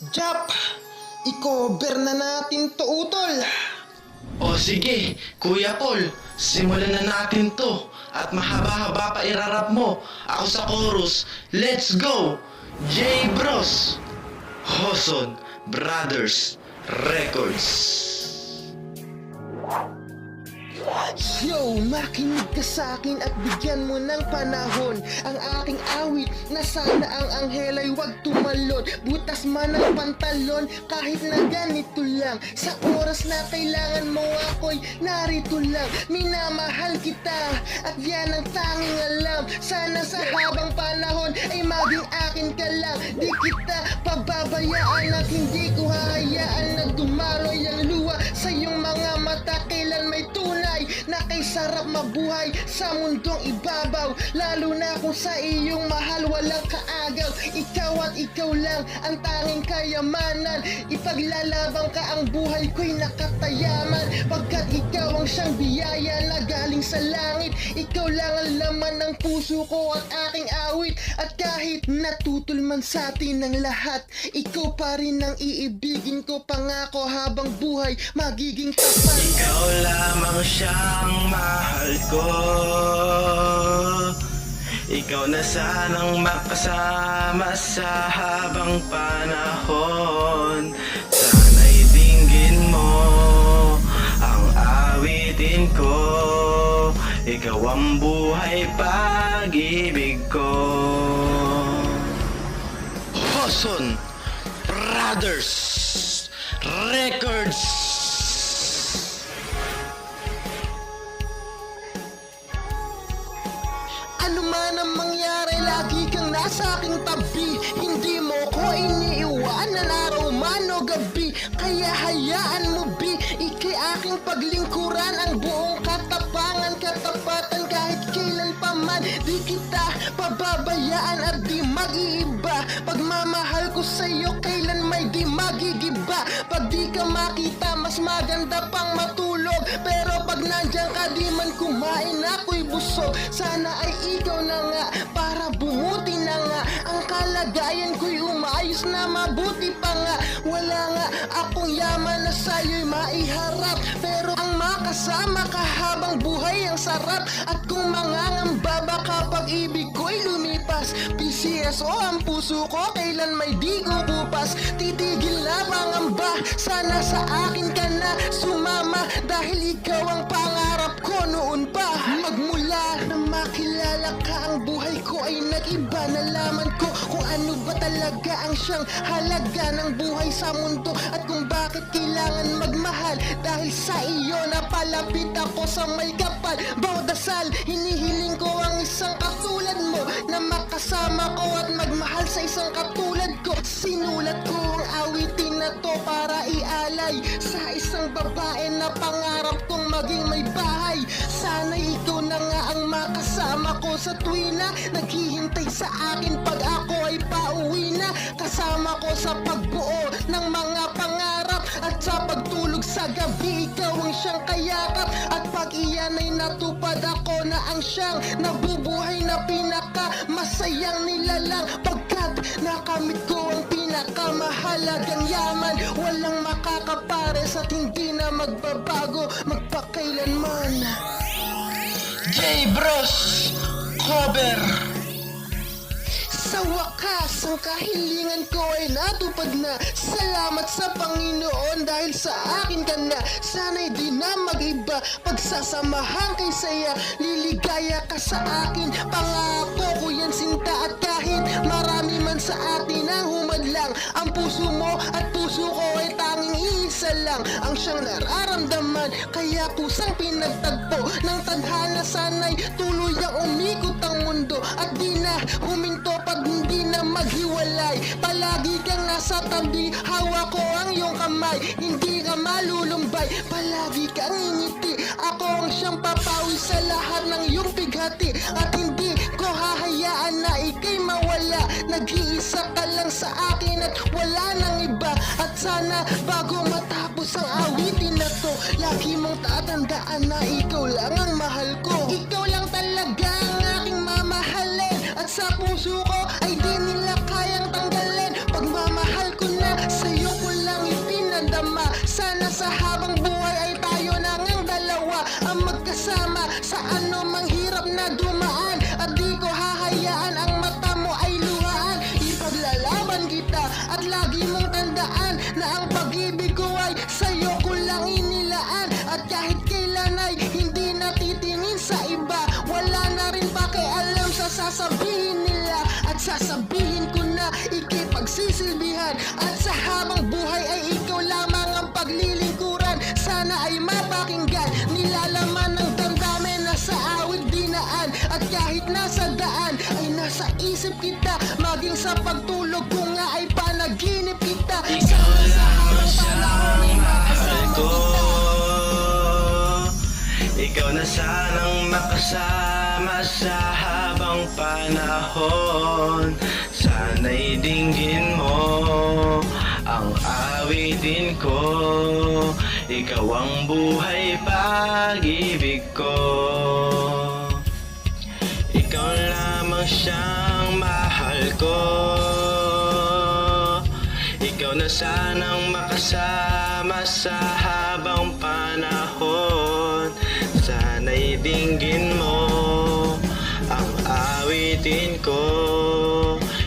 Jap, i-cover na natin to, utol. O sige, Kuya Paul, simulan na natin to. At mahaba-haba pa irarap mo. Ako sa chorus, let's go! J Bros! Hoson Brothers Records. Yo, makinig ka sa'kin at bigyan mo ng panahon ang aking awit na sana ang anghel ay wag tumalon. Butas man ang pantalon kahit na ganito lang. Sa oras na kailangan mo ako'y narito lang. Minamahal kita at yan ang tanging alam. Sana sa habang panahon ay maging akin ka lang. Di kita pababayaan at hindi ko hahayaan na dumaloy ang luha sa iyong mga mata. Kailan may tunay na kay sarap mabuhay sa mundong ibabaw. Lalo na kung sa iyong mahal walang kaagaw. Ikaw at ikaw lang ang tanging kayamanan. Ipaglalaban ka ang buhay ko'y nakatayaman. Pagkat ikaw ang siyang biyaya na galing sa langit. Ikaw lang ang laman ng puso ko at aking awit. At kahit natutol man sa atin ang lahat, ikaw pa rin ang iibigin ko. Pangako habang buhay magiging tapat. Ikaw lamang siyang mahal ko. Ikaw na sanang makasama sa habang panahon. Sana'y dinggin mo ang awitin ko. Ikaw ang buhay pag-ibig ko. Hoson Brothers Records. Ano man ang mangyari, lagi kang nasa aking tabi. Hindi mo ko iniiwanan araw man o gabi. Kaya hayaan mo bi, ikay aking paglingkuran. Ang buong katapangan, katapatan kahit kailan pa man. Di kita pababayaan at di mag-iiba. Pagmamahal ko sa'yo kailan may di magigiba. Pag di ka makita mas maganda pang matulog. Pero pag nandyan ka di man kumain ako'y busog. Sana ay ikaw na nga para bumuti na nga. Ang kalagayan ko'y umayos na mabuti pa nga. Wala nga akong yaman na sa'yo'y maiharap. Pero ang makasama ka habang buhay ang sarap. At kung mangangamba baka pag-ibig ko'y lumipas. PCSO ang puso ko kailan may di kukupas. Titigil na pangamba, sana sa akin ka na sumama. Dahil ikaw ang pangarap ko noon pa. Magmula na makilala ka ang buhay ko ay nag-iba. Nalaman ko kung ano ba talaga ang siyang halaga ng buhay sa mundo. At kung bakit kailangan magmahal. Dahil sa iyo napalapit ako sa may kapal. Bawat dasal, hinihiling ko ang isang katulad mo. Na makasama ko at magmahal sa isang katulad ko. Sinulat ko ang awitin na to para ialay sa isang babae na pangarap kong maging may bahay. Sana ikaw na nga ang makasama ko sa tuwina. Naghihintay sa akin pag ako ay pauwi na. Kasama ko sa pagbuo ng mga pangarap. At sa pagtulog sa gabi ikaw ang siyang kayakap. At pag iyan ay natupad ako na ang siyang nabubuhay na pinaka masayang nilalang. Pagkat nakamit ko ang pinakamahalagang yaman. Walang makakapares at hindi na magbabago magpakailanman. J Bros Cover. Sa wakas, ang kahilingan ko ay natupad na. Salamat sa Panginoon dahil sa akin ka na. Sana'y di na mag-iba. Pagsasamahan kay saya, liligaya ka sa akin. Pangako ko yan sinta. At kahit marami man sa atin ang humadlang, ang puso mo at puso ko ay tanging isa lang ang siyang nararamdaman. Kaya kusang pinagtagpo ng tadhana. Sana'y tuluyang umikot ang mundo. At di na huminto pag hindi na maghiwalay. Palagi kang nasa tabi, hawak ko ang iyong kamay. Hindi ka malulumbay, palagi kang ngingiti. Ako ang siyang papawi sa lahat ng iyong bighati. At hindi ko hahayaan na ikay mawala. Nag-iisa ka lang sa akin at wala nang iba. At sana bago matapos ang awitin na to, lagi mong tatandaan na ikaw lang ang mahal ko. Ikaw lang talaga ang aking mamahalin. At sa puso ko ay di nila kayang tanggalin. Pagmamahal ko na sa makasama sa anumang hirap na dumaan. At di ko hahayaan ang mata mo ay luhaan. Ipaglalaban kita at lagi mong tandaan na ang pag-ibig ko ay sa'yo ko lang inilaan. At kahit kailan ay hindi natitingin sa iba, wala na rin pakialam sa sasabihin nila. At sasabihin ko na ikipagsisilbihan, at sa habang buhay ay ikaw lamang ang paglilingkuran. Sana ay mapakinggan, nilalaman ng damdamin na sa awit dinaan. At kahit nasa daan ay nasa isip kita, maging sa pagtulog ko nga ay panaginip kita. Sana sa habang panahon ay makasama kita. Ikaw na sanang makasama sa habang panahon. Sana'y dinggin mo ang awitin ko. Ikaw ang buhay, pag-ibig ko. Ikaw lamang siyang mahal ko. Ikaw na sanang makasama sa habang panahon. Sana'y dinggin mo ang awitin ko.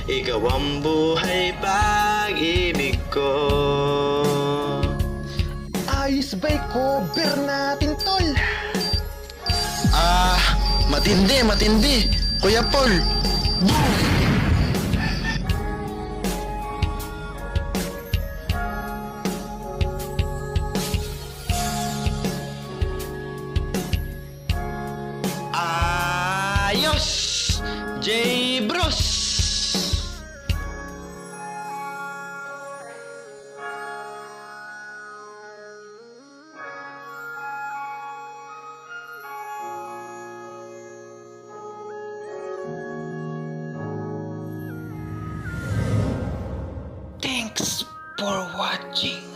Ikaw ang buhay, pag-ibig ko. Ayos ba'y cover natin, tol? Matindi, Kuya Paul. Boom! Ayos! J Bros! Thanks for watching.